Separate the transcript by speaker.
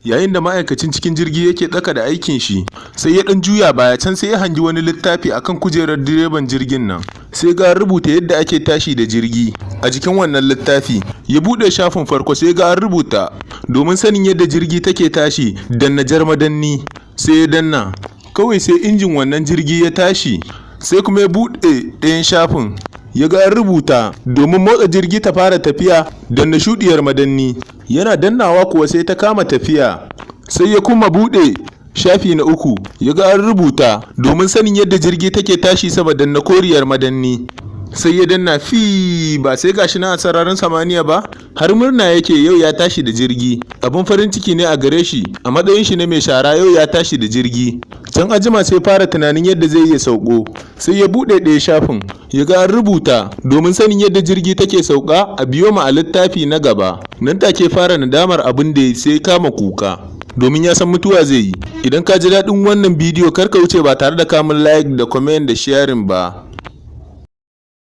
Speaker 1: yayin da ma'aikacin cikin jirgi yake tsaka da aikin shi sai ya dan juya baya can sai ya hangi wani littafi akan kujerar direban jirgin nan sai ga rubuta yadda ake tashi da jirgi a jikin wannan littafi. Ya bude shafin farko sai ga an rubuta domin sanin yadda jirgi take tashi danna jar madanni sai ya danna kawai sai injin wannan jirgi ya tashi. Sai kuma ya bude ɗayan shafin ya ga an rubuta domin motsa jirgi ta fara tafiya danna shuɗiyar madanni. Yana dannawa kuwa sai ta kama tafiya. Sai ya kuma bude shafi na uku ya ga an rubuta domin sanin yadda jirgi take tashi sama danna koriyar madanni. Sai ya danna fi ba sai gashi na a sararin samaniya ba har murna yake yau ya tashi da jirgi. Abin farin ciki ne a gare shi a matsayin shi na mai shara yau ya tashi da jirgi. Can ajima sai fara tunanin yadda zai iya sauko sai ya bude ɗaya shafin ya ga an rubuta domin sanin yadda jirgi take sauka a biyo ma a littafi na gaba. Nan take fara nadamar abin da sai kama kuka domin ya san mutuwa zai yi. Idan ka ji daɗin wannan bidiyo kar ka wuce ba tare da kamun like da comment da sharing ba.